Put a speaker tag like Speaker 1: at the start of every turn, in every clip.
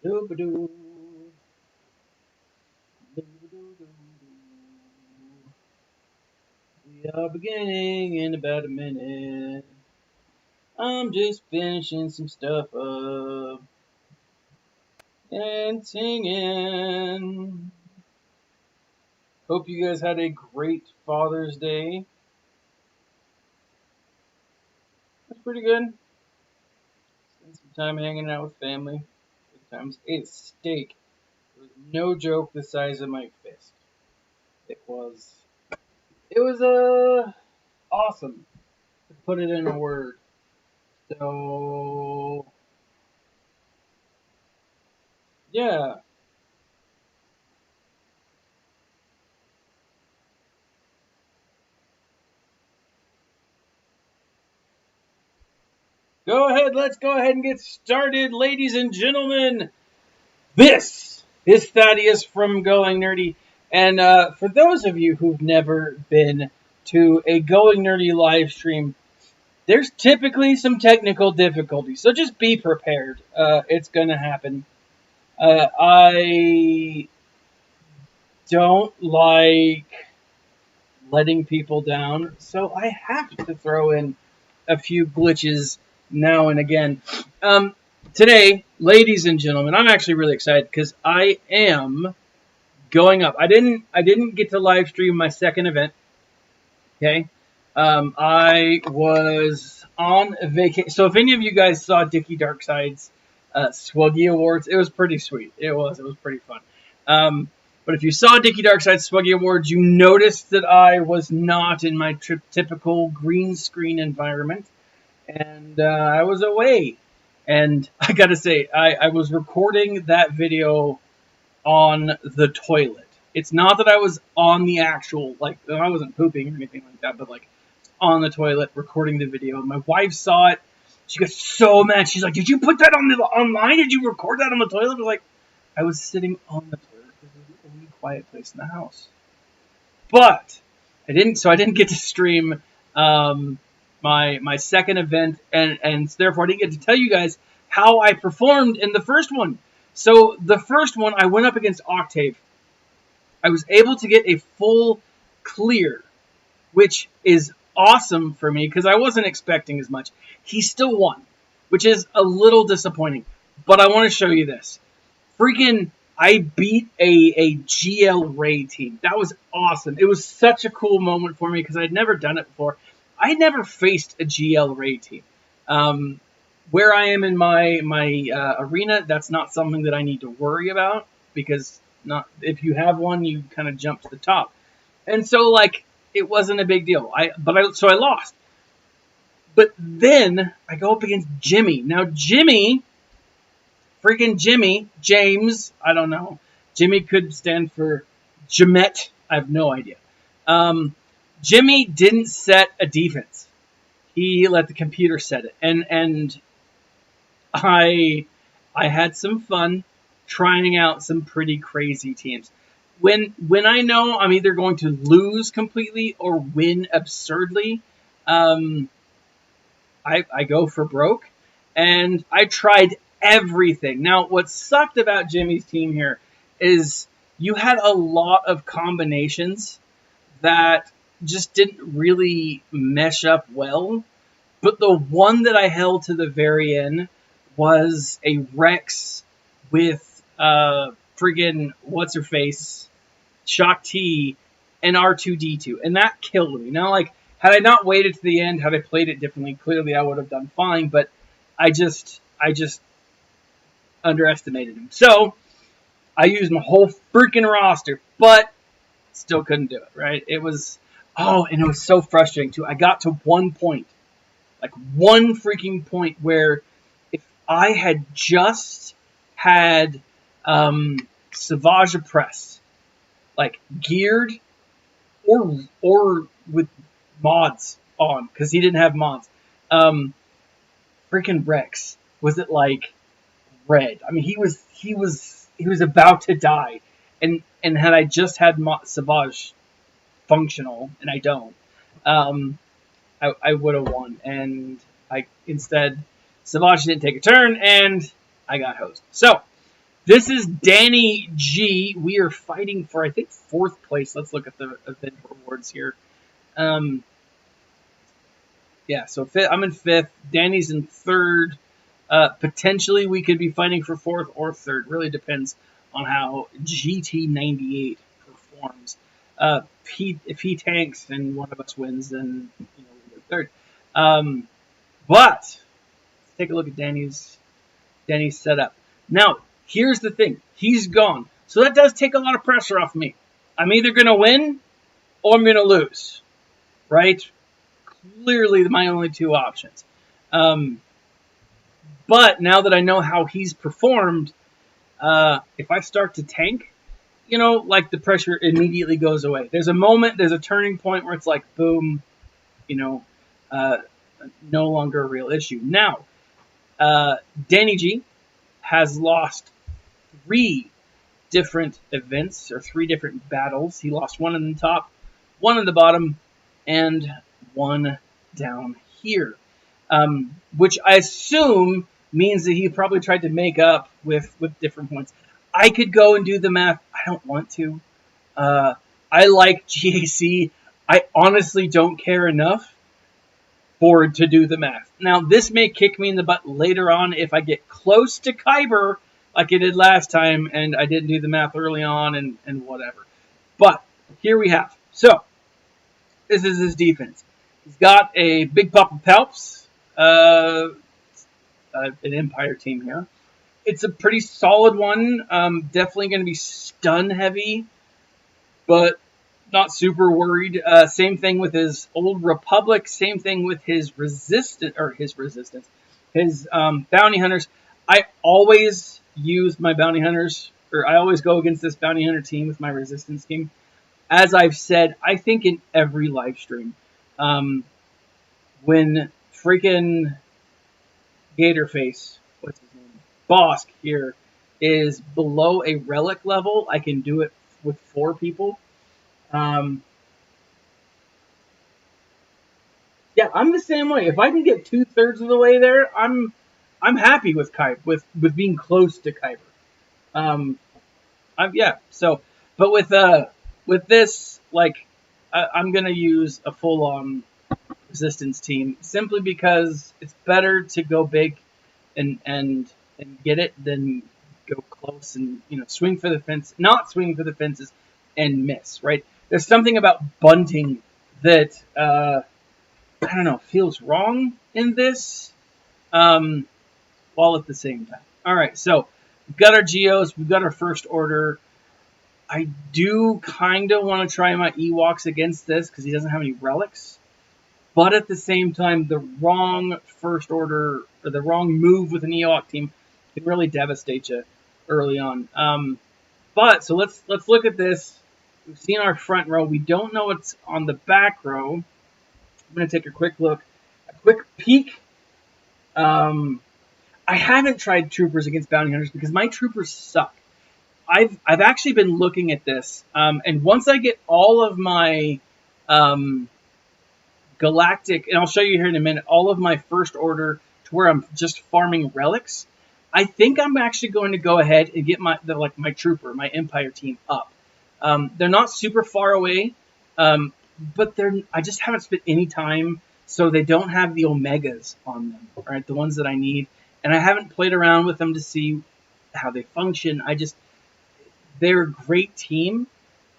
Speaker 1: Doo-ba-doo. Doo-ba-doo-doo-doo. We are beginning in about a minute. I'm just finishing some stuff up and singing. Hope you guys had a great Father's Day. That's pretty good. Spent some time hanging out with family. Good times. Ate steak. It was no joke the size of my fist. It was. It was awesome to put it in a word. So yeah. Go ahead, let's go ahead and get started, ladies and gentlemen. This is Thaddeus from Going Nerdy. And for those of you who've never been to a Going Nerdy live stream, there's typically some technical difficulties. So just be prepared. It's going to happen. I don't like letting people down, so I have to throw in a few glitches now and again. Today, ladies and gentlemen, I'm actually really excited because I am going up. I didn't get to live stream my second event. Okay, I was on vacation. So if any of you guys saw Dickie Darkside's SWGOH Awards, it was pretty sweet. It was pretty fun. But if you saw Dickie Darkside's SWGOH Awards, you noticed that I was not in my typical green screen environment. And I was away. And I gotta say, I was recording that video on the toilet. It's not that I was on the actual, like, I wasn't pooping or anything like that, but, like, on the toilet recording the video. My wife saw it. She got so mad. She's like, did you put that on online? Did you record that on the toilet? I was like, I was sitting on the toilet because it was the only quiet place in the house. But I didn't get to stream my second event, and therefore I didn't get to tell you guys how I performed in the first one. So the first one, I went up against Octave. I was able to get a full clear, which is awesome for me because I wasn't expecting as much. He still won, which is a little disappointing. But I want to show you this. Freaking, I beat a GL Ray team. That was awesome. It was such a cool moment for me because I'd never done it before. I never faced a GL Ray team. Where I am in my arena, that's not something that I need to worry about because if you have one, you kind of jump to the top. And so, like, it wasn't a big deal. So I lost. But then I go up against Jimmy. Now, Jimmy, James, I don't know. Jimmy could stand for Jamet. I have no idea. Jimmy didn't set a defense. He let the computer set it. And I had some fun trying out some pretty crazy teams. When I know I'm either going to lose completely or win absurdly, I go for broke. And I tried everything. Now, what sucked about Jimmy's team here is you had a lot of combinations that just didn't really mesh up well. But the one that I held to the very end was a Rex with friggin' what's-her-face, Shock T, and R2D2. And that killed me. Now, like, had I not waited to the end, had I played it differently, clearly I would have done fine. But I just underestimated him. So I used my whole freaking roster, but still couldn't do it, right? It was, and it was so frustrating too. I got to one point, like one freaking point where if I had just had SWGOH Press, like geared or with mods on, because he didn't have mods, freaking Rex was it like red. I mean, he was about to die, and had I just had SWGOH functional, and I don't, I would have won. And instead, SWGOH didn't take a turn, and I got hosed. So This is Danny G. We are fighting for, I think, 4th place. Let's look at the event rewards here. Yeah, so I'm in 5th. Danny's in 3rd. Potentially, we could be fighting for 4th or 3rd. Really depends on how GT98 performs. If he tanks and one of us wins, then we'll get 3rd. But let's take a look at Danny's setup. Now, here's the thing. He's gone. So that does take a lot of pressure off me. I'm either going to win or I'm going to lose. Right? Clearly my only 2 options. But now that I know how he's performed, if I start to tank, like the pressure immediately goes away. There's a turning point where it's like, boom, no longer a real issue. Now, Danny G has lost 3 different events or 3 different battles. He lost 1 in the top, 1 in the bottom, and 1 down here, which I assume means that he probably tried to make up with different points. I could go and do the math. I don't want to. I like GAC. I honestly don't care enough to do the math. Now, this may kick me in the butt later on if I get close to Kyber like I did last time and I didn't do the math early on and whatever. But here we have. So, this is his defense. He's got a big Papa Palps, an Empire team here. It's a pretty solid one. Definitely going to be stun heavy, but not super worried. Same thing with his Old Republic. Same thing with his his bounty hunters. I always use my bounty hunters, or I always go against this bounty hunter team with my resistance team. As I've said, I think in every live stream, when freaking Gatorface, what's his name, Bosk here, is below a relic level, I can do it with 4 people. Yeah, I'm the same way. If I can get 2/3 of the way there, I'm happy with Kyber, with being close to Kyber. But with this, like, I'm gonna use a full-on resistance team simply because it's better to go big and get it than go close and swing for the fence, not swing for the fences and miss. Right? There's something about bunting that I don't know, feels wrong in this, while at the same time. All right, so we've got our Geos, we've got our First Order. I do kind of want to try my Ewoks against this because he doesn't have any relics. But at the same time, the wrong First Order or the wrong move with an Ewok team can really devastate you early on. So let's look at this. We've seen our front row. We don't know what's on the back row. I'm going to take a quick look, a quick peek. I haven't tried troopers against bounty hunters because my troopers suck. I've actually been looking at this, and once I get all of my galactic, and I'll show you here in a minute, all of my First Order to where I'm just farming relics, I think I'm actually going to go ahead and get my trooper, my Empire team up. They're not super far away, but I just haven't spent any time, so they don't have the Omegas on them, right? The ones that I need, and I haven't played around with them to see how they function. They're a great team,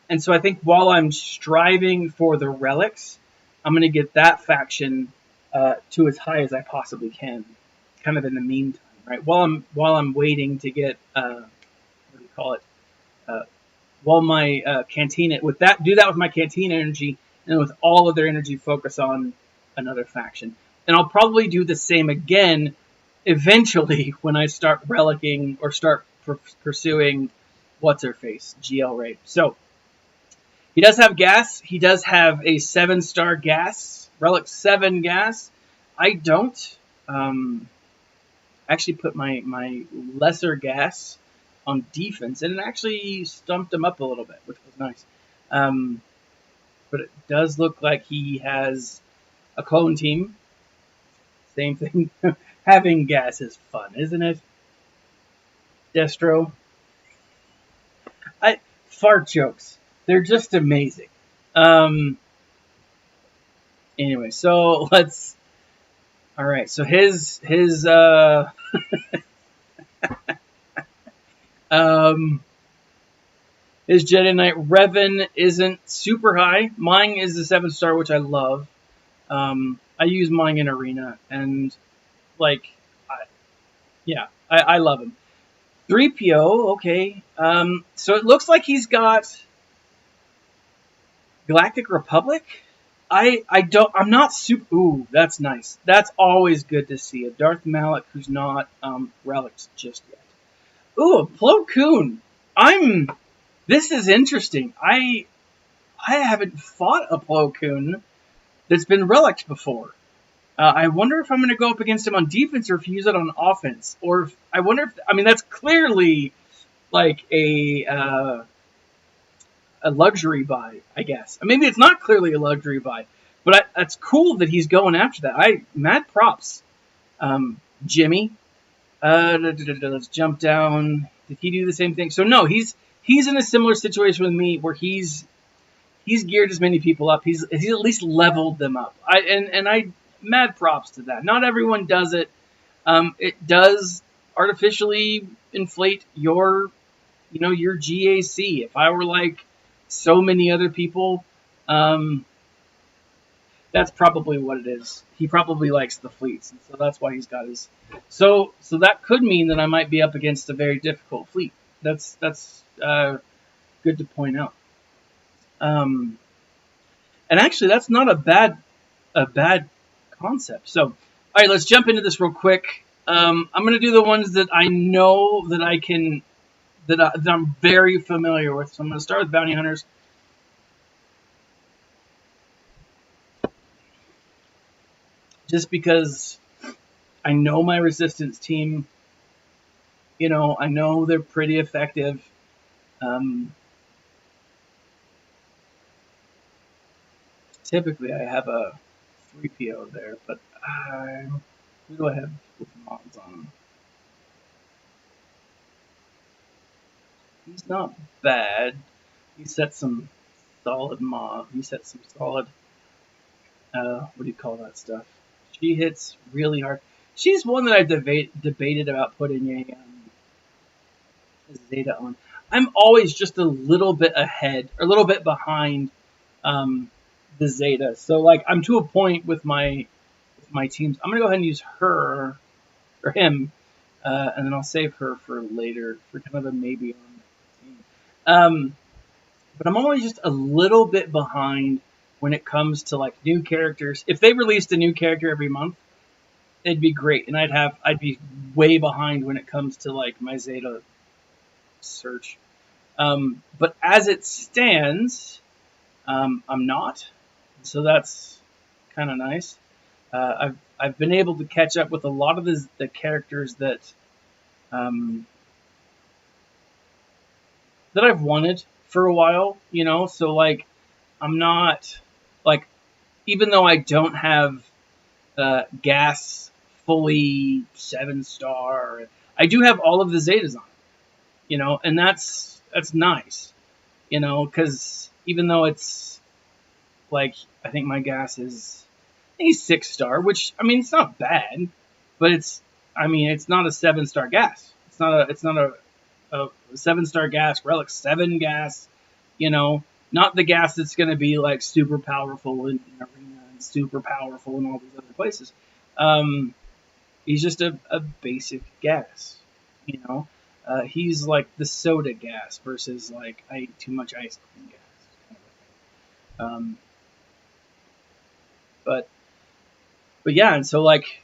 Speaker 1: and so I think while I'm striving for the relics, I'm going to get that faction to as high as I possibly can, kind of in the meantime, right? While I'm waiting to get what do you call it? While my Cantina do that with my Cantina energy, and with all of their energy focus on another faction. And I'll probably do the same again eventually when I start relicking or start pursuing what's-her-face, GL Raid. So, he does have gas. He does have a 7-star gas, Relic 7 gas. I don't. Actually put my lesser gas on defense, and it actually stumped him up a little bit, which was nice. But it does look like he has a clone team. Same thing. Having gas is fun, isn't it? Destro. fart jokes. They're just amazing. Anyway, so let's. All right, so his his Jedi Knight Revan isn't super high. Mine is a 7-star, which I love. I use mine in Arena, and like, I love him. 3PO, okay. So it looks like he's got Galactic Republic. I'm not super. Ooh, that's nice. That's always good to see a Darth Malak who's not relics just yet. Ooh, a Plo Koon. This is interesting. I haven't fought a Plo Koon that's been relicked before. I wonder if I'm going to go up against him on defense or if you use it on offense. Or if, I wonder if, I mean, that's clearly like a luxury buy, I guess. Maybe it's not clearly a luxury buy, but that's cool that he's going after that. Mad props. Jimmy. Let's jump down. Did he do the same thing? So no, he's in a similar situation with me where he's geared as many people up. He's at least leveled them up. I mad props to that. Not everyone does it. It does artificially inflate your GAC. If I were like so many other people, that's probably what it is. He probably likes the fleets, and so that's why he's got his. So that could mean that I might be up against a very difficult fleet. That's good to point out. And actually, that's not a bad concept. So, all right, let's jump into this real quick. I'm going to do the ones that I know that I can, that I'm very familiar with. So I'm going to start with Bounty Hunters. Just because I know my Resistance team, I know they're pretty effective. Typically, I have a 3PO there, but we go ahead with mods on him. He's not bad. He set some solid mob. He set some solid. What do you call that stuff? She hits really hard. She's one that I've debated about putting a Zeta on. I'm always just a little bit ahead, or a little bit behind the Zeta. So like I'm to a point with my teams. I'm gonna go ahead and use her or him, and then I'll save her for later for kind of a maybe on the team. But I'm always just a little bit behind when it comes to like new characters. If they released a new character every month, it'd be great, and I'd be way behind when it comes to like my Zeta search. But as it stands, I'm not, so that's kind of nice. I've been able to catch up with a lot of the characters that I've wanted for a while, so like I'm not like, even though I don't have gas fully 7-star, I do have all of the Zetas on, and that's nice, because even though it's like, I think my gas is, he's 6-star, which, I mean, it's not bad, but it's not a 7-star gas. It's not a 7-star gas, Relic 7 gas, not the gas that's going to be like super powerful in Arena and super powerful in all these other places. He's just a basic gas, he's like the soda gas versus like I ate too much ice cream gas, kind of a thing. But yeah, and so like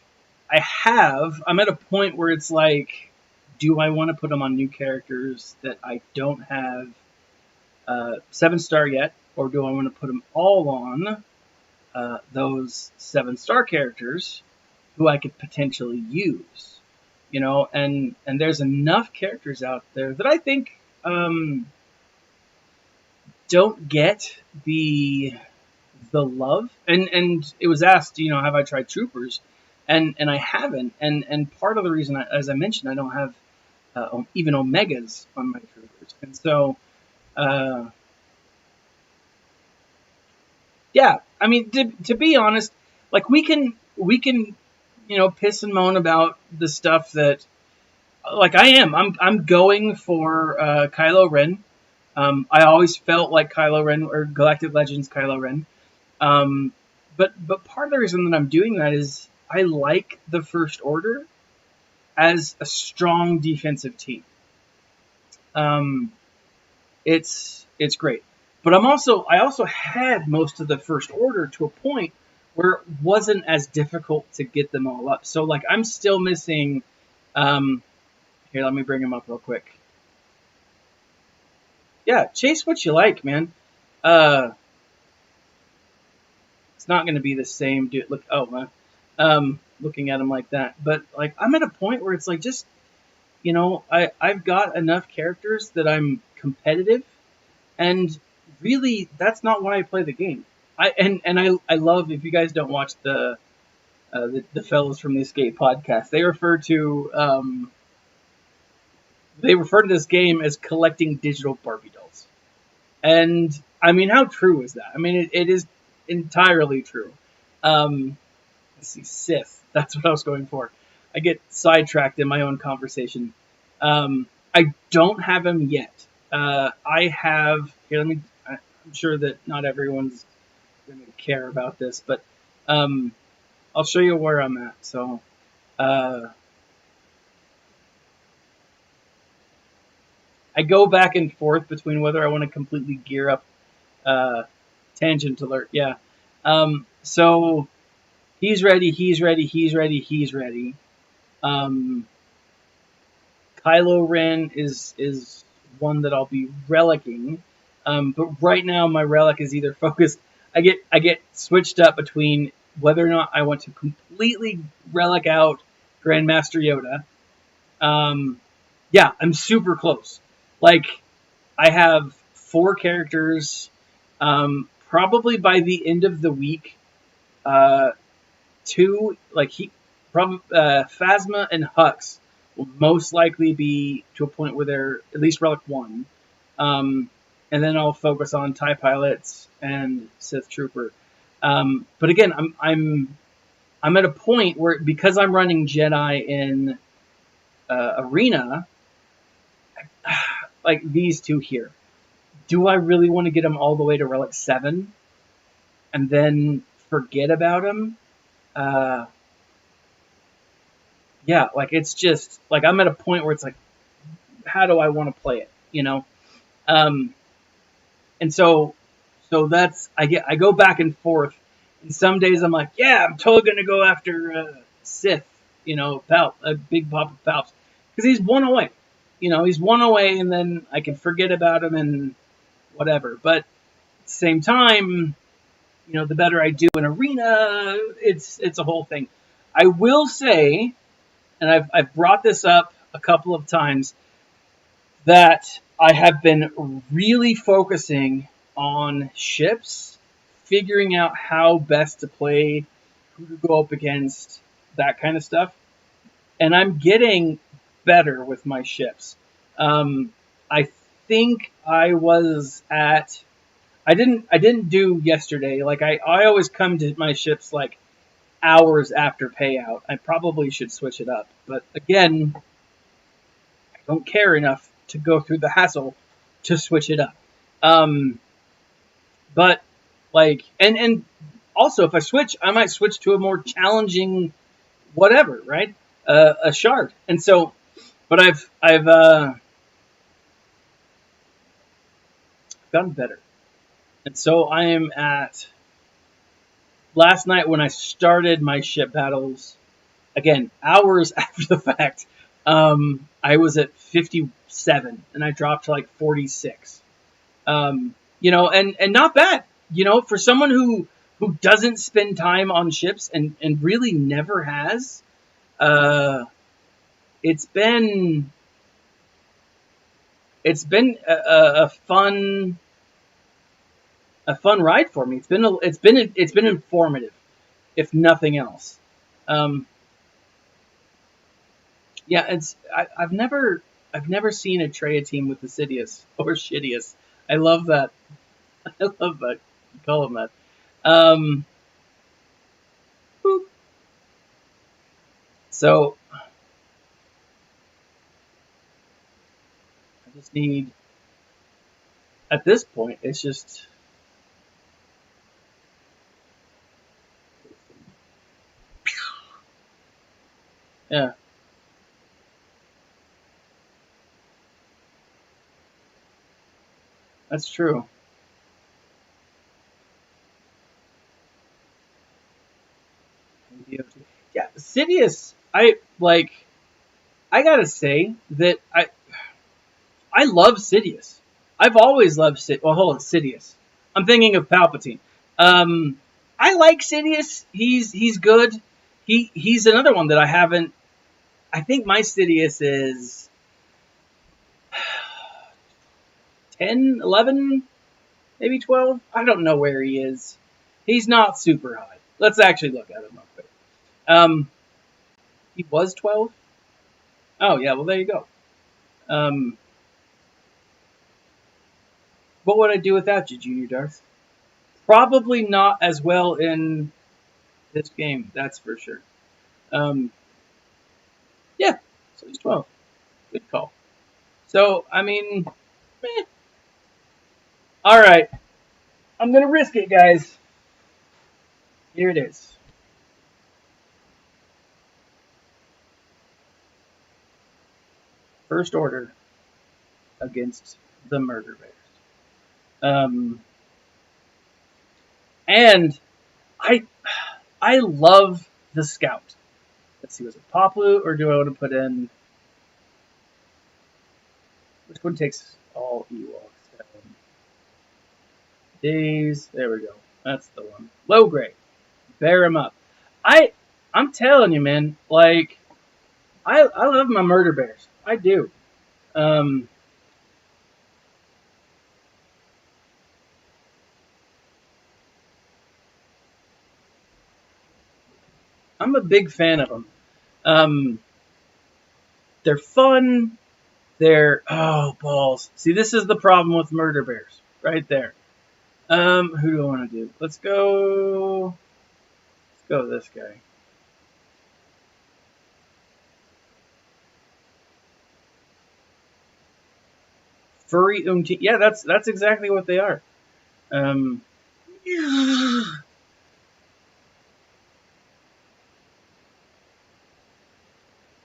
Speaker 1: I'm at a point where it's like, do I want to put them on new characters that I don't have 7-star yet, or do I want to put them all on those 7-star characters who I could potentially use, and there's enough characters out there that I think don't get the love, and it was asked, have I tried Troopers, and I haven't, and part of the reason, as I mentioned, I don't have even Omegas on my Troopers, and so Uh, yeah, I mean, to be honest, like we can, piss and moan about the stuff that, like I'm going for Kylo Ren. I always felt like Kylo Ren or Galactic Legends Kylo Ren. Um, but part of the reason that I'm doing that is I like the First Order as a strong defensive team. Um, it's great, but I also had most of the First Order to a point where it wasn't as difficult to get them all up. So like I'm still missing. Um, Here, let me bring him up real quick. Yeah, chase what you like, man. Uh, it's not going to be the same dude. Look, looking at him like that. But like, I'm at a point where it's like, just I've got enough characters that I'm competitive, and really, that's not why I play the game. I love, if you guys don't watch the fellows from the Escape podcast, they refer to this game as collecting digital Barbie dolls. And I mean, how true is that? I mean, it is entirely true. Let's see, Sith. That's what I was going for. I get sidetracked in my own conversation. I don't have him yet. I have here. I'm sure that not everyone's going to care about this, but I'll show you where I'm at. So, uh, I go back and forth between whether I want to completely gear up. Tangent alert. Yeah. So he's ready. He's ready. He's ready. He's ready. Um, Kylo Ren is one that I'll be relicking. But right now my relic is either focused. I get switched up between whether or not I want to completely relic out Grandmaster Yoda. Yeah, I'm super close. Like I have 4 characters. Probably by the end of the week, uh, two like he probably Phasma and Hux will most likely be to a point where they're at least relic 1. And then I'll focus on TIE pilots and Sith Trooper. But again, I'm at a point where, because I'm running Jedi in Arena, like these two here. Do I really want to get them all the way to relic 7 and then forget about them? Uh, yeah, like it's just like I'm at a point where it's like, how do I want to play it? Um, and so that's I go back and forth. And some days I'm like, yeah, I'm totally gonna go after Sith, Palp, a big pop of Palps, because he's 1 away. He's 1 away, and then I can forget about him and whatever. But at the same time, the better I do in Arena, it's a whole thing. I will say, and I've brought this up a couple of times, that I have been really focusing on ships, figuring out how best to play, who to go up against, that kind of stuff. And I'm getting better with my ships. I think I was at. I didn't do yesterday. Like I always come to my ships like hours after payout. I probably should switch it up. But again, I don't care enough to go through the hassle to switch it up. Um, but like, and also if I switch, I might switch to a more challenging whatever, right? A shard. And so, but I've gotten better. And so I am at last night when I started my ship battles. Again, hours after the fact, I was at 57 and I dropped to like 46. And not bad, for someone who doesn't spend time on ships and really never has. It's been a fun ride for me. It's been informative, if nothing else. Yeah, I've never seen a Traya team with Assidious or Shidious. I love that. I love that. Call him that. Um, so I just need. At this point, it's just. Yeah, that's true. Yeah, Sidious. I like. I gotta say that I love Sidious. I've always loved Sidious. Well, hold on, Sidious. I'm thinking of Palpatine. Um, I like Sidious. He's good. He's another one that I haven't. I think my Sidious is 10, 11, maybe 12. I don't know where he is. He's not super high. Let's actually look at him real quick. Um, he was 12. Oh yeah, well there you go. Um, what would I do without you, Junior Darth? Probably not as well in this game, that's for sure. Um, yeah, so he's 12. Good call. So, I mean, all right. I'm going to risk it, guys. Here it is. First Order against the Murder Bears. Um, and I I love the Scout. Let's see, was it Poplu or do I want to put in... Which one takes all Ewoks? Days. There we go. That's the one. Low grade. Bear him up. I'm telling you, man. Like, I love my Murder Bears. I do. Um, I'm a big fan of them. Um, they're fun. They're balls. See, this is the problem with Murder Bears, right there. Who do I want to do? Let's go with this guy. Furry Umti. Yeah, that's exactly what they are. Um,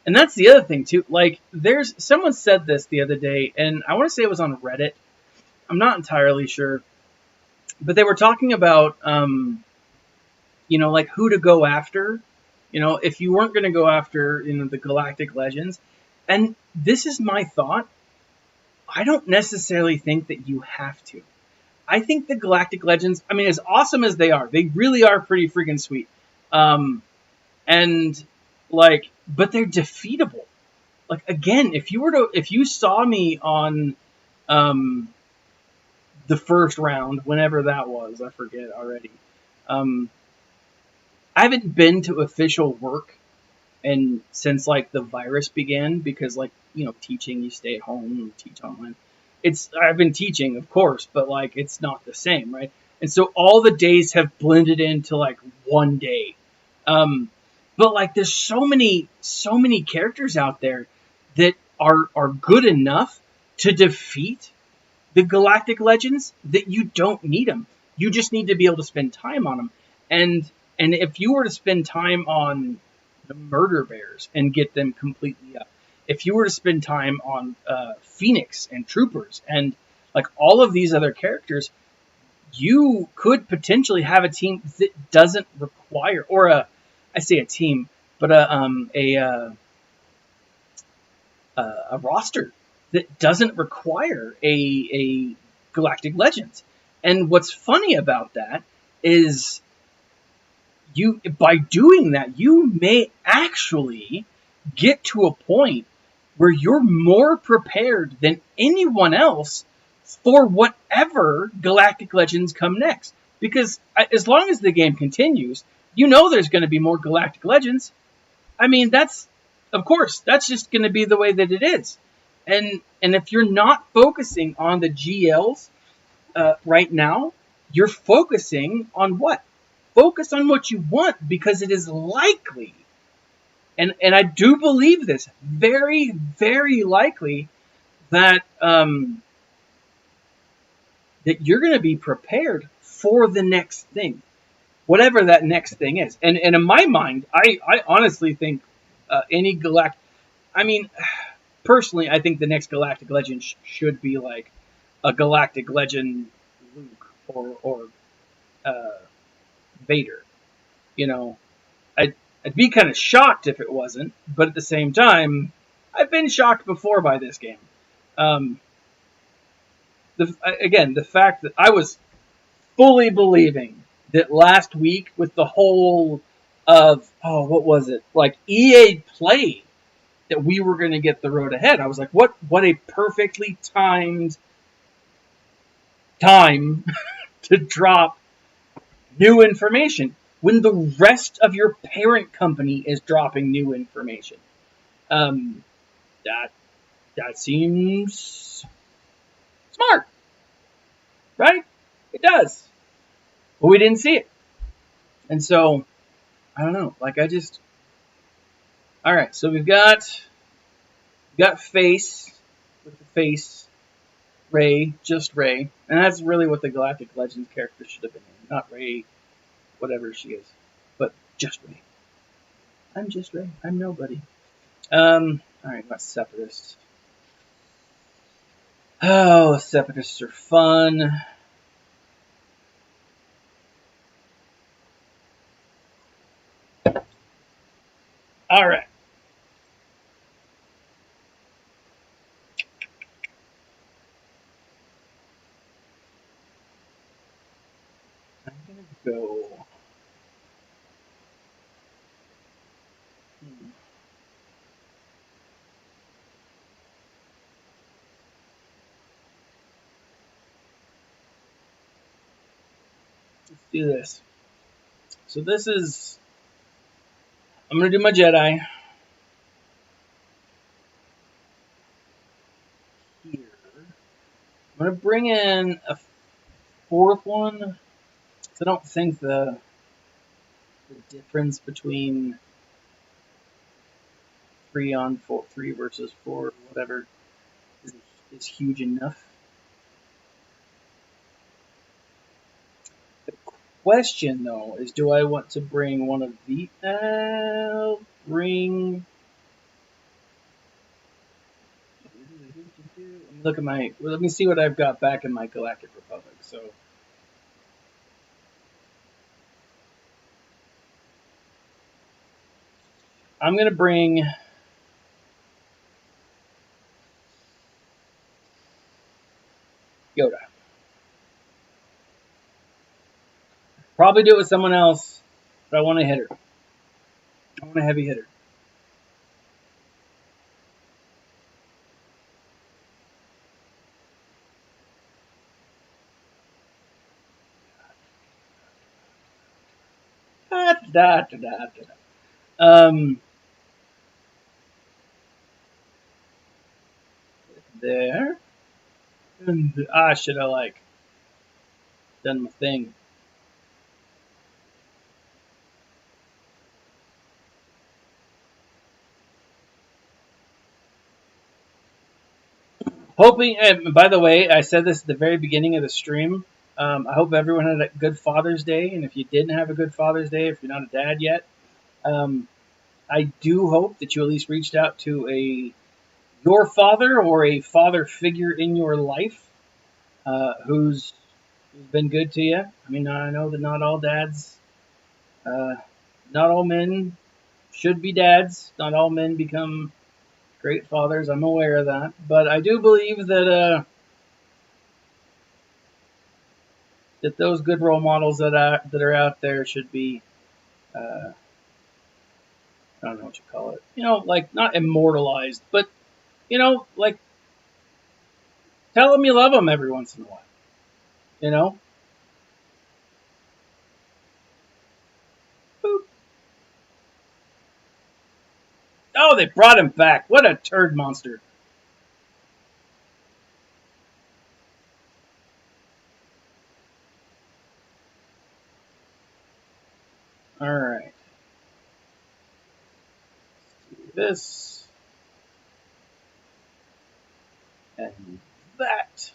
Speaker 1: and that's the other thing too. Like, there's someone said this the other day, and I want to say it was on Reddit. I'm not entirely sure, but they were talking about like who to go after. If you weren't going to go after, the Galactic Legends. And this is my thought. I don't necessarily think that you have to. I think the Galactic Legends, I mean, as awesome as they really are pretty freaking sweet. And but they're defeatable. Like, again, if you saw me on the first round, whenever that was, I forget already. I haven't been to official work and since the virus began, because teaching, you stay at home and teach online. I've been teaching, of course, but it's not the same, right? And so all the days have blended into one day. But there's so many characters out there that are good enough to defeat the Galactic Legends that you don't need them. You just need to be able to spend time on them. And if you were to spend time on the Murder Bears and get them completely up, if you were to spend time on Phoenix and Troopers and all of these other characters, you could potentially have a team that doesn't require, I say a team, but a roster that doesn't require a Galactic Legends. And what's funny about that is by doing that, you may actually get to a point where you're more prepared than anyone else for whatever Galactic Legends come next. Because as long as the game continues, there's going to be more Galactic Legends. I mean, of course, that's just going to be the way that it is. And if you're not focusing on the GLs right now, you're focusing on what? Focus on what you want, because it is likely, and I do believe this, very, very likely, that that you're going to be prepared for the next thing, whatever that next thing is. And in my mind, I honestly think any galactic, I mean, personally, I think the next galactic legend should be like a galactic legend Luke or Vader. You know, I'd be kind of shocked if it wasn't, but at the same time, I've been shocked before by this game. Um, the fact that I was fully believing that last week with the whole of, oh, what was it, like EA Play, that we were going to get the road ahead. I was like, what a perfectly timed time to drop new information when the rest of your parent company is dropping new information. Um, that seems smart, right? It does, but we didn't see it, and so I don't know. Like, all right. So we've got Face with the face, Ray, just Ray, and that's really what the Galactic Legends character should have been named, not Ray, whatever she is, but just Ray. I'm just Ray. I'm nobody. All right, got Separatists. Oh, Separatists are fun. All right. I'm gonna go. Let's do this. So this is. I'm gonna do my Jedi here. I'm gonna bring in a fourth one. I don't think the difference between 3 versus 4, whatever, is huge enough. The question, though, is do I want to bring one of the... bring... Look at my... Let me see what I've got back in my Galactic Republic, so... I'm going to bring... Yoda. Probably do it with someone else, but I want a hitter. I want a heavy hitter. There. And should have like done my thing. Hoping, and by the way, I said this at the very beginning of the stream. I hope everyone had a good Father's Day, and if you didn't have a good Father's Day, if you're not a dad yet, I do hope that you at least reached out to your father or a father figure in your life who's been good to you. I mean, I know that not all dads, not all men should be dads. Not all men become great fathers. I'm aware of that, but I do believe that that those good role models that are out there should be, I don't know what you call it, like not immortalized, but like tell them you love them every once in a while, you know. Boop. Oh, they brought him back. What a turd monster. All right. Let's do this. And that.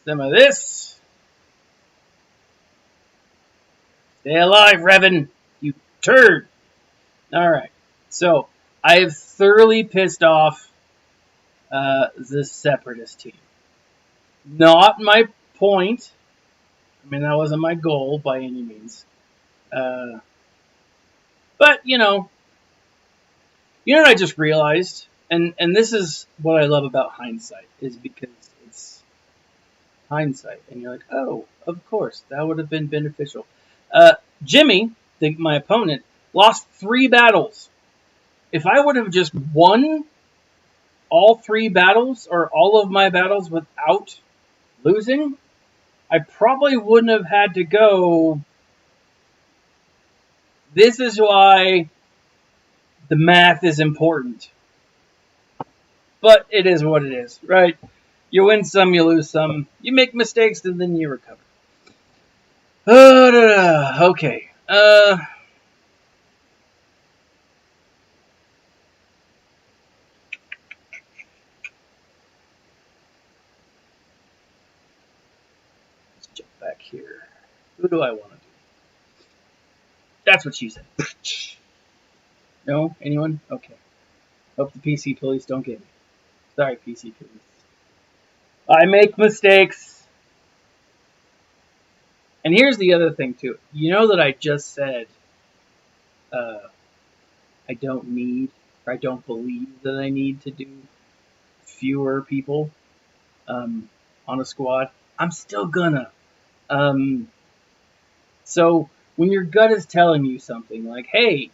Speaker 1: Some of this. Stay alive, Revan, you turd. All right. So I have thoroughly pissed off the separatist team. Not my point. I mean, that wasn't my goal by any means. But what I just realized, and this is what I love about hindsight, is because it's hindsight, and you're like, oh, of course, that would have been beneficial. Jimmy, my opponent, lost 3 battles. If I would have just won all 3 battles, or all of my battles without losing, I probably wouldn't have had to go. This is why the math is important. But it is what it is, right? You win some, you lose some. You make mistakes, and then you recover. Okay. Let's jump back here. Who do I want to do? That's what she said. No? Anyone? Okay. Hope the PC police don't get me. Sorry, PC police. I make mistakes. And here's the other thing, too. You know that I just said I don't need, or I don't believe that I need to do fewer people on a squad. I'm still gonna. So when your gut is telling you something like, hey,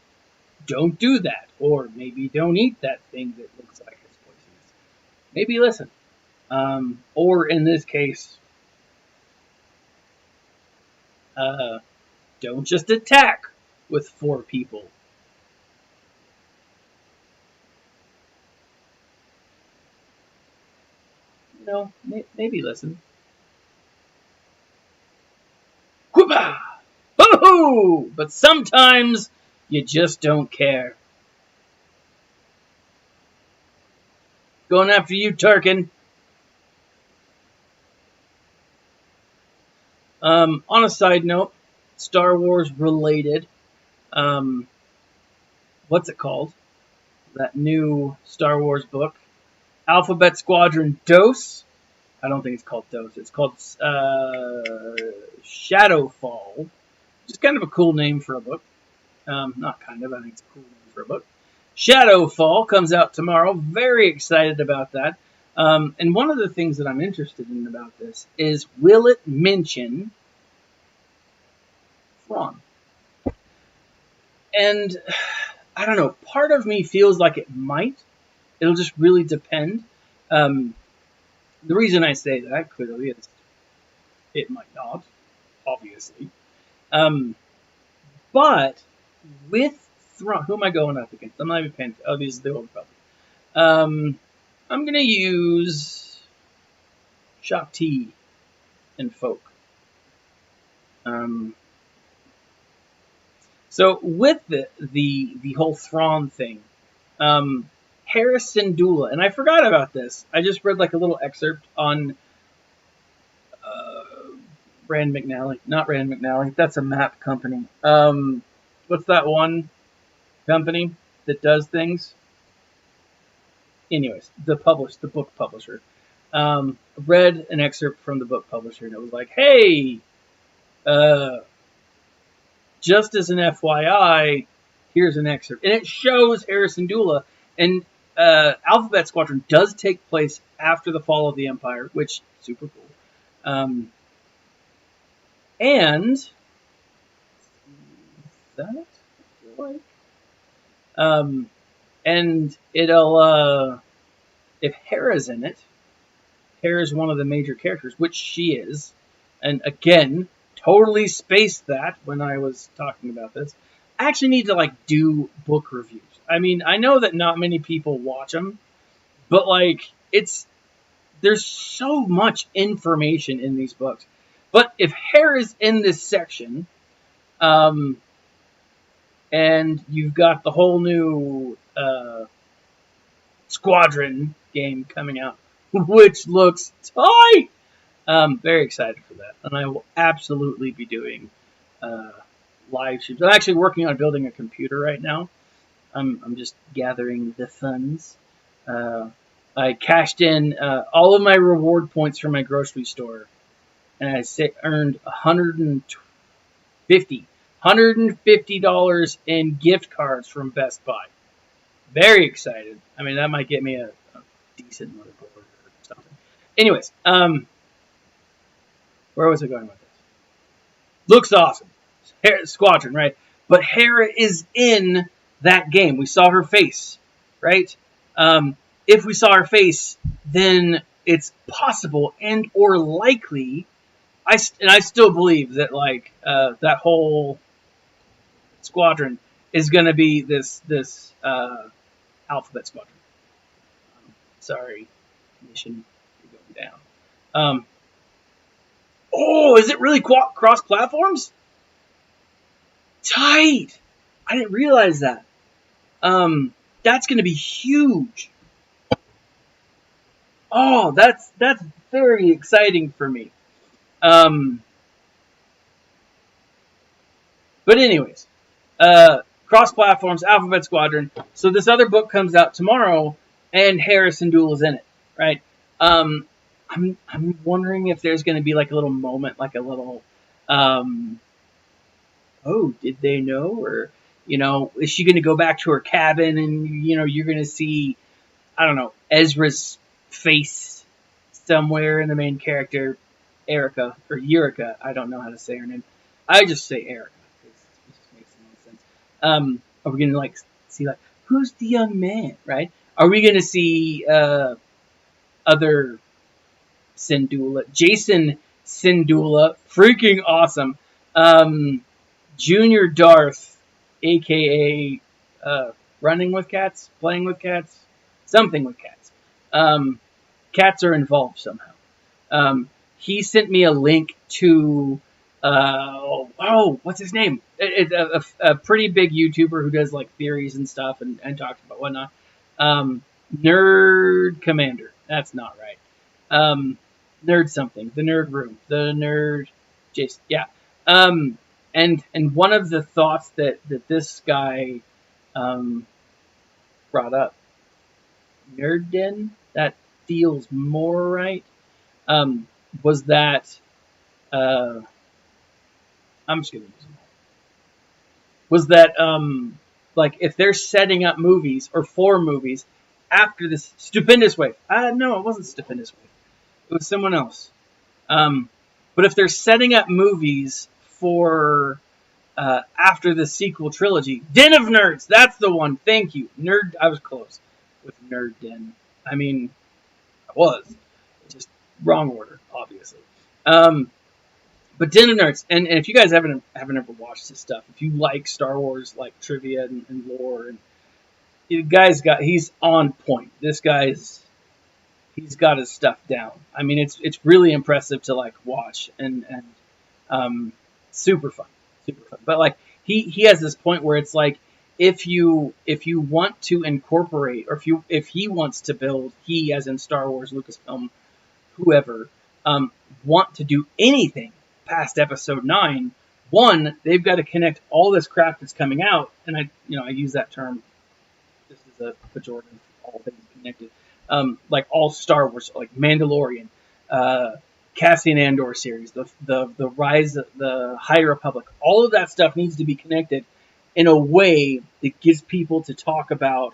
Speaker 1: don't do that, or maybe don't eat that thing that looks like it's poisonous, maybe listen. Or in this case, don't just attack with 4 people. Maybe listen. Whoopah! Hoo-hoo! But sometimes you just don't care. Going after you, Turkin. On a side note, Star Wars related, what's it called? That new Star Wars book, Alphabet Squadron Dose. I don't think it's called Dose. It's called Shadowfall, which is kind of a cool name for a book. Not kind of, I think it's a cool name for a book. Shadowfall comes out tomorrow. Very excited about that. And one of the things that I'm interested in about this is, will it mention Thrawn? And I don't know, part of me feels like it might. It'll just really depend. The reason I say that, clearly, is it might not, obviously. But with Thrawn, who am I going up against? I'm not even paying. Oh, these are the old Republic. I'm going to use Shakti and Folk. So with the whole Thrawn thing, Harris Syndulla, and I forgot about this. I just read like a little excerpt on Rand McNally. Not Rand McNally. That's a map company. What's that one company that does things? Anyways, the book publisher. Read an excerpt from the book publisher, and it was like, hey, just as an FYI, here's an excerpt. And it shows Harris Syndulla, and Alphabet Squadron does take place after the fall of the Empire, which is super cool. And that, like, and it'll if Hera's in it, Hera's one of the major characters, which she is. And again, totally spaced that when I was talking about this. I actually need to like do book reviews. I mean, I know that not many people watch them, but like there's so much information in these books. But if Hera's in this section, And you've got the whole new Squadron game coming out, which looks tight. Very excited for that, and I will absolutely be doing live streams. I'm actually working on building a computer right now. I'm just gathering the funds. I cashed in all of my reward points from my grocery store, and I earned $150 in gift cards from Best Buy. Very excited. I mean, that might get me a decent motherboard or something. Anyways, where was I going with this? Looks awesome. Squadron, right? But Hera is in that game. We saw her face, right? If we saw her face, then it's possible and or likely. I still believe that that whole Squadron is going to be this Alphabet Squadron. Sorry, mission, you're going down. Oh, is it really cross platforms? Tight. I didn't realize that. That's going to be huge. Oh, that's very exciting for me. But anyways, cross platforms, Alphabet Squadron. So this other book comes out tomorrow, and Harrison Duel is in it, right? I'm wondering if there's going to be like a little moment, like a little, oh, did they know? Or, is she going to go back to her cabin and, you're going to see, I don't know, Ezra's face somewhere in the main character, Erica, or Eureka. I don't know how to say her name. I just say Erica, because it just makes the most sense. Are we going to, see, who's the young man, right? Are we going to see, other Syndulla? Jason Syndulla, freaking awesome. Junior Darth, a.k.a. Running with Cats, Playing with Cats, something with cats. Cats are involved somehow. He sent me a link to, what's his name? It's a pretty big YouTuber who does, theories and stuff and talks about whatnot. Nerd Commander. That's not right. Nerd something. The Nerd Room. The Nerd... Jason. Yeah. And one of the thoughts that this guy brought up, Nerd Den, that feels more right, was that... I'm just going to use them. Was that, if they're setting up movies, or for movies, after this Stupendous Wave. No, it wasn't Stupendous Wave. It was someone else. But if they're setting up movies for after the sequel trilogy, Den of Nerds, that's the one. Thank you. I was close with Nerd Den. I mean, I was. Just wrong order, obviously. But Den of Nerds, and if you guys haven't ever watched this stuff, if you like Star Wars, trivia and lore, and he's on point. This he's got his stuff down. I mean, it's really impressive to watch and super fun. But he has this point where it's if you want to incorporate, or if he wants to build, he as in Star Wars, Lucasfilm, whoever, want to do anything past Episode 9, one, they've got to connect all this crap that's coming out, and I use that term. This is a pejorative, all things connected. All Star Wars, Mandalorian, Cassian Andor series, the Rise of the High Republic, all of that stuff needs to be connected in a way that gives people to talk about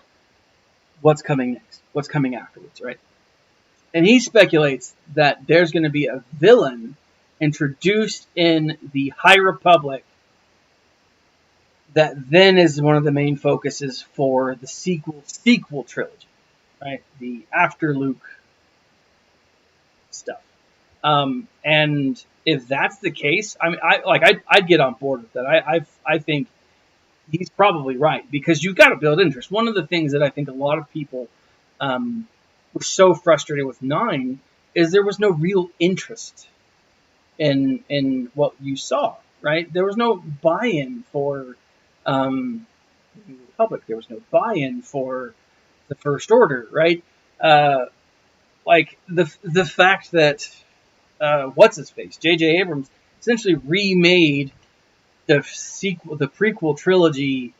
Speaker 1: what's coming next, what's coming afterwards, right? And he speculates that there's going to be a villain introduced in the High Republic that then is one of the main focuses for the sequel trilogy, right? The after Luke stuff. And if that's the case, I mean, I'd get on board with that. I think he's probably right, because you've got to build interest. One of the things that I think a lot of people were so frustrated with 9 is there was no real interest in what you saw. right? There was no buy-in for the New Republic. There was no buy-in for the First Order, right? Like the fact that what's his face, J.J. Abrams, essentially remade the prequel trilogy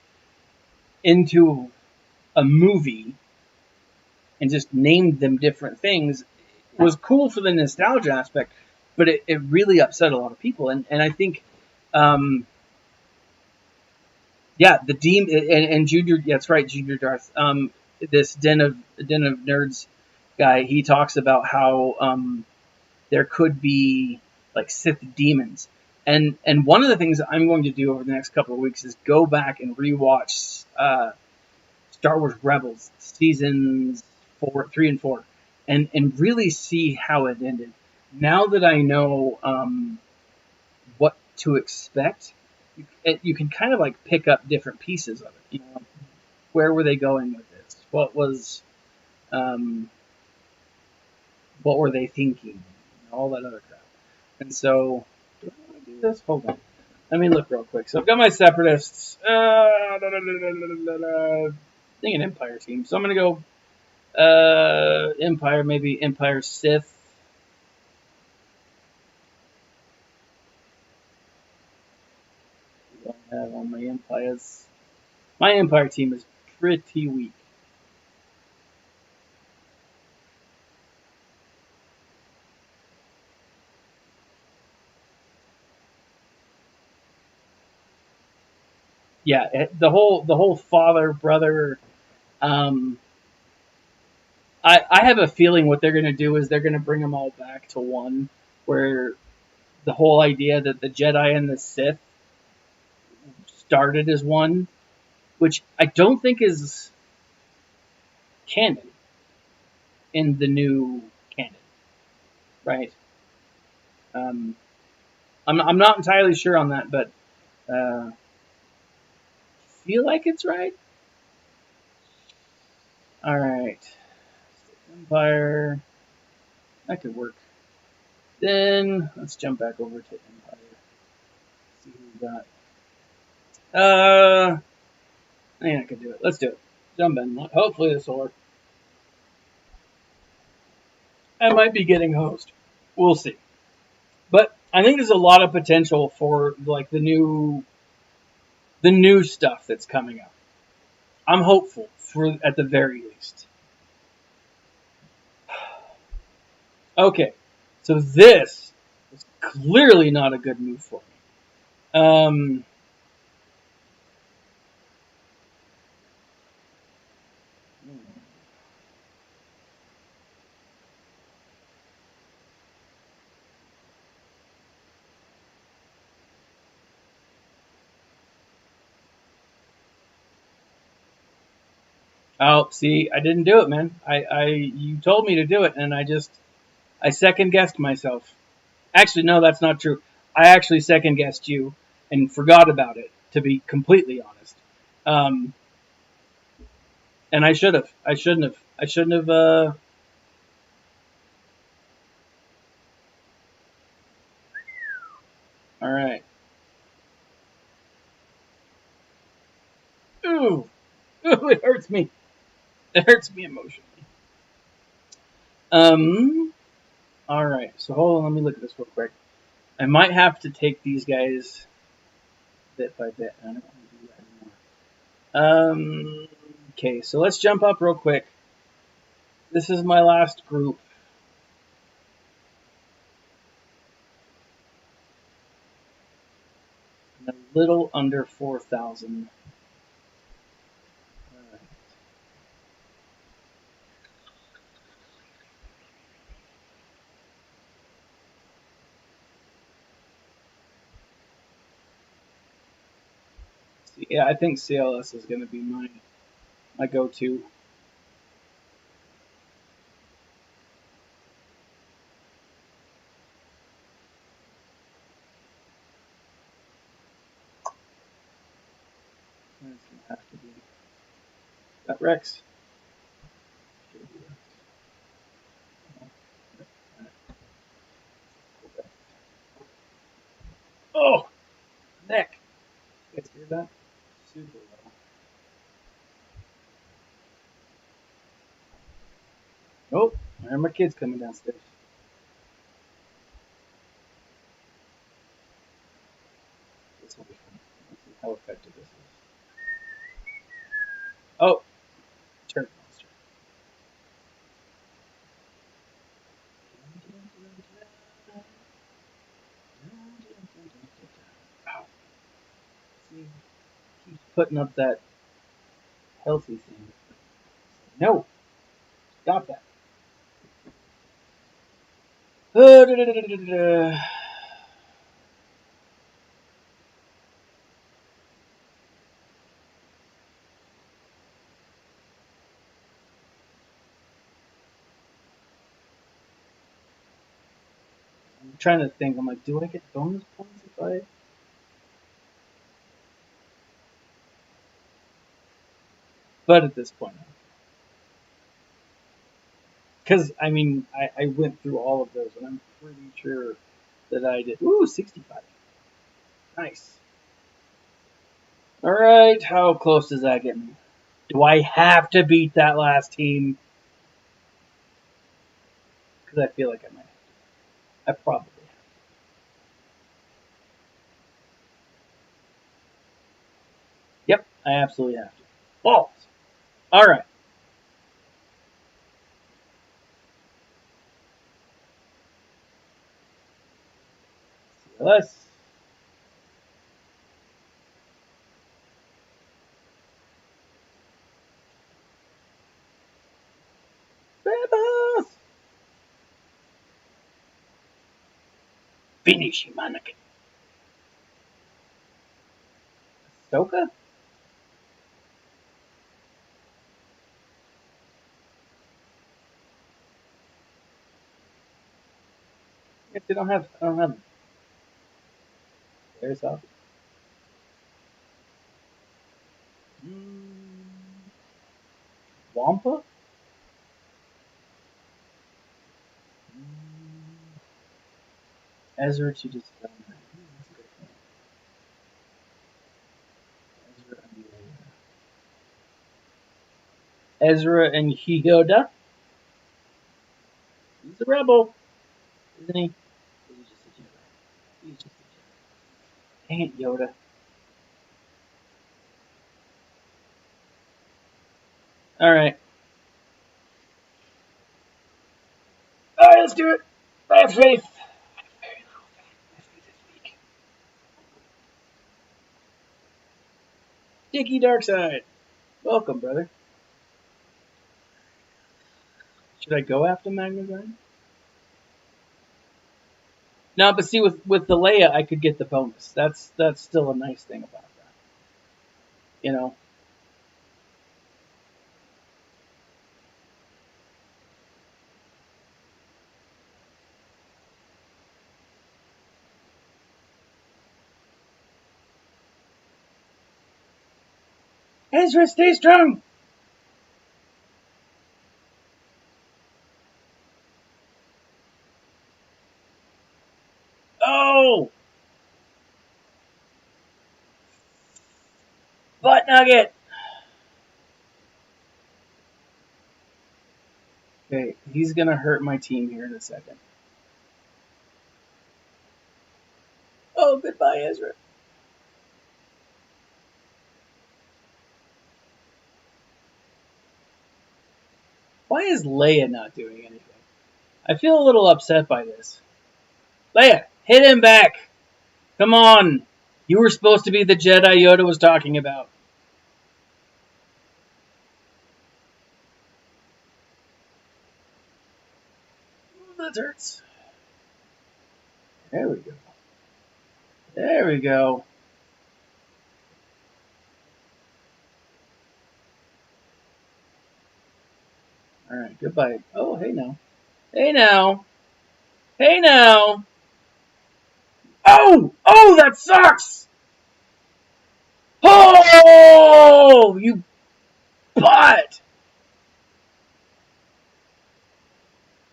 Speaker 1: into a movie and just named them different things was cool for the nostalgia aspect, but it really upset a lot of people. And I think, yeah, the Demon and Junior, yeah, that's right, Junior Darth. This Den of Nerds guy, he talks about how there could be like Sith demons. And one of the things I'm going to do over the next couple of weeks is go back and rewatch Star Wars Rebels seasons 3 and 4, and really see how it ended. Now that I know what to expect, you can kind of like pick up different pieces of it. You know, where were they going with this? What were they thinking? All that other crap. And so, do I want to do this? Hold on. Let me look real quick. So I've got my separatists. I think an Empire team. So I'm going to go Empire, maybe Empire Sith. What do I have on my Empires? My Empire team is pretty weak. Yeah, the whole father brother. Um, I have a feeling what they're going to do is they're going to bring them all back to one, where the whole idea that the Jedi and the Sith started as one, which I don't think is canon in the new canon, right? Um, I'm not entirely sure on that, but feel like it's right. All right, Empire, that could work. Then let's jump back over to Empire. See who we got. I think I can do it. Let's do it. Jump in. Hopefully this will work. I might be getting host. We'll see. But I think there's a lot of potential for like the new stuff that's coming up. I'm hopeful for at the very least. Okay, so this is clearly not a good move for me. Oh, see, I didn't do it, man. You told me to do it, and I second guessed myself. Actually, no, that's not true. I actually second guessed you and forgot about it. To be completely honest, um, and I should have. I shouldn't have. I shouldn't have. All right. Ooh, ooh, it hurts me. It hurts me emotionally. Um. All right. So hold on. Let me look at this real quick. I might have to take these guys bit by bit. I don't want to do that anymore. Okay. So let's jump up real quick. This is my last group. A little under 4,000. Yeah, I think CLS is going to be my go-to. That's going to have to be that Rex. Oh, that? Super low. Oh, there are my kids coming downstairs. This will be fun. Let's see how effective this is. Oh, turret monster. Ow. See, keeps putting up that healthy thing. No, stop that. I'm trying to think. I'm like, do I get bonus points if I? But at this point, because I mean, I went through all of those, and I'm pretty sure that I did. Ooh, 65. Nice. All right, how close does that get me? Do I have to beat that last team? Because I feel like I might. I probably have. Yep, I absolutely have to. Balls. All right. CLS. Rebels. Finish him, Anakin. Ahsoka? If they don't have, I don't have them. There's up. Wampa? Ezra to just that's a good point. Ezra and Yoda. He's a rebel, isn't he? He's just a Jedi. He's just a Jedi. Dang it, Yoda. All right. All right, let's do it. I have faith. Dicky Darkside. Welcome, brother. Should I go after Magnazine? No, but see, with the Leia, I could get the bonus. That's still a nice thing about that. You know. Ezra, stay strong. Oh, butt nugget. Okay, he's gonna hurt my team here in a second. Oh, goodbye, Ezra. Why is Leia not doing anything? I feel a little upset by this. Leia, hit him back. Come on. You were supposed to be the Jedi Yoda was talking about. Ooh, that hurts. There we go. There we go. All right, goodbye. Oh, hey now. Hey now. Hey now. Oh! Oh, that sucks! Oh! You butt!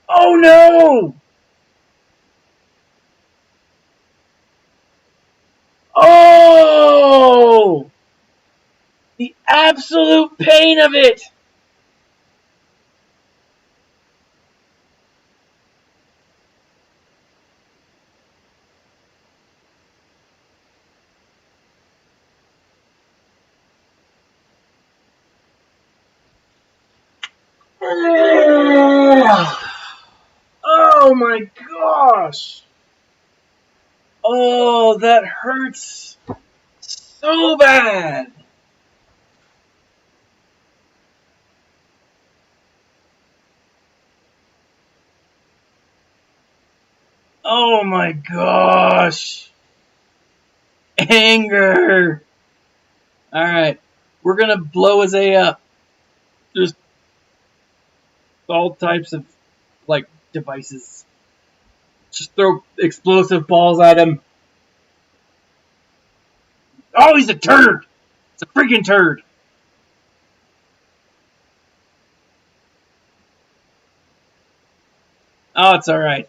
Speaker 1: Oh no! Oh! absolute pain of it. Oh my gosh. Oh, that hurts so bad. Oh my gosh. Anger. Alright. We're gonna blow his A up. Just all types of, like, devices. Just throw explosive balls at him. Oh, he's a turd. It's a freaking turd. Oh, it's alright.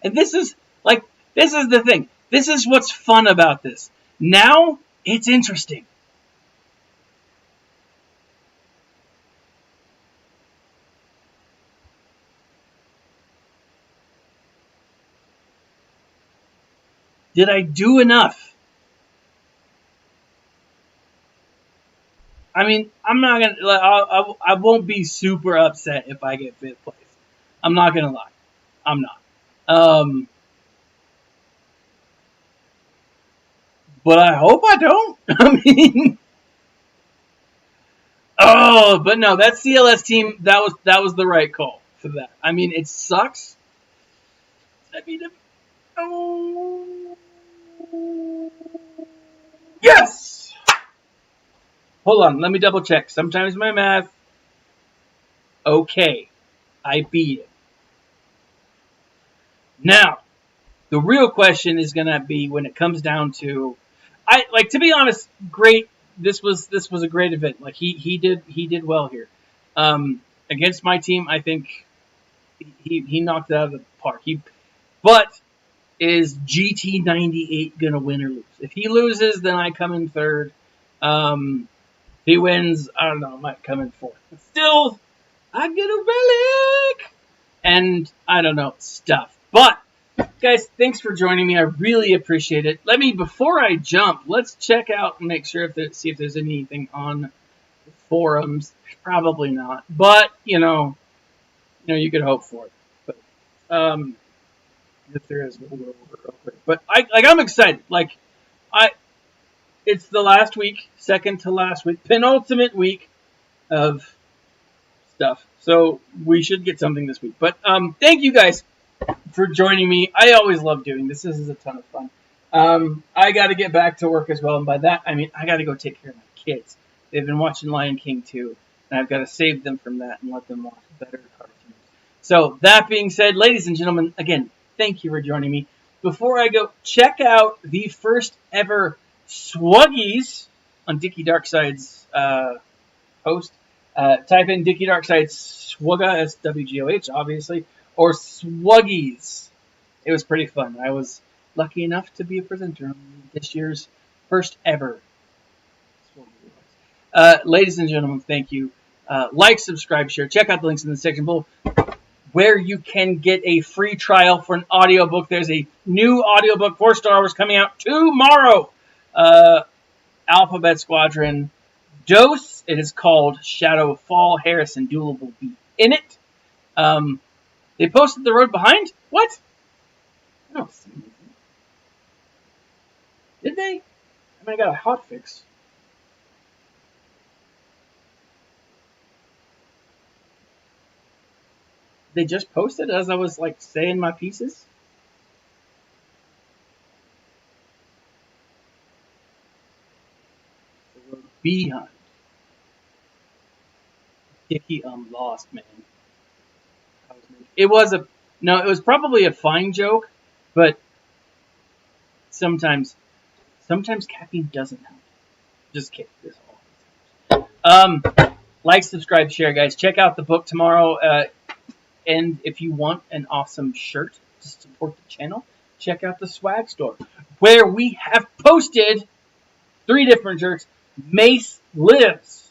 Speaker 1: And this is the thing. This is what's fun about this. Now, it's interesting. Did I do enough? I mean, I'm not gonna. I won't be super upset if I get fifth place. I'm not gonna lie. I'm not. But I hope I don't. I mean, oh, but no, that CLS team, that was the right call for that. I mean, it sucks. I mean, oh, yes. Hold on, let me double check. Sometimes my math. Okay, I beat it. Now, the real question is gonna be when it comes down to, to be honest, great. This was a great event. Like he did well here. Against my team, I think he knocked it out of the park. But is GT98 gonna win or lose? If he loses, then I come in third. If he wins, I don't know, I might come in fourth. But still, I get a relic, and I don't know stuff. But guys, thanks for joining me. I really appreciate it. Before I jump, let's check out and make sure see if there's anything on the forums. Probably not, but you you could hope for it. But if there is, we'll go over it real quick. But I'm excited. It's the last week, second to last week, penultimate week of stuff. So we should get something this week. But thank you guys for joining me. I always love doing this. This is a ton of fun. I got to get back to work as well. And by that, I mean I got to go take care of my kids. They've been watching Lion King 2. And I've got to save them from that and let them watch better cartoons. So that being said, ladies and gentlemen, again, thank you for joining me. Before I go, check out the first ever SWGOH on Dickie Darkside's post. Type in Dickie Darkside's SWGOH, SWGOH, obviously, or SWGOH. It was pretty fun. I was lucky enough to be a presenter on this year's first ever SWGOH. Ladies and gentlemen, thank you. Like, subscribe, share. Check out the links in the section below where you can get a free trial for an audiobook. There's a new audiobook for Star Wars coming out tomorrow. Alphabet Squadron Dose. It is called Shadow Fall. Harrison Dula will be in it. They posted The Road Behind? What? I don't see anything. Did they? I mean, I got a hotfix. They just posted as I was saying my pieces. The Road Behind. Dickie, I'm lost, man. It was probably a fine joke, but sometimes caffeine doesn't help. Just kidding. This all. Like, subscribe, share, guys. Check out the book tomorrow. And if you want an awesome shirt to support the channel, check out the swag store, where we have posted 3 different jerks. Mace lives.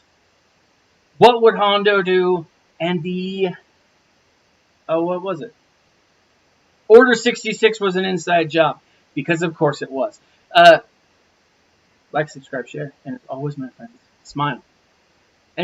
Speaker 1: What would Hondo do? And what was it? Order 66 was an inside job. Because of course it was. Like, subscribe, share, and as always, my friends, smile.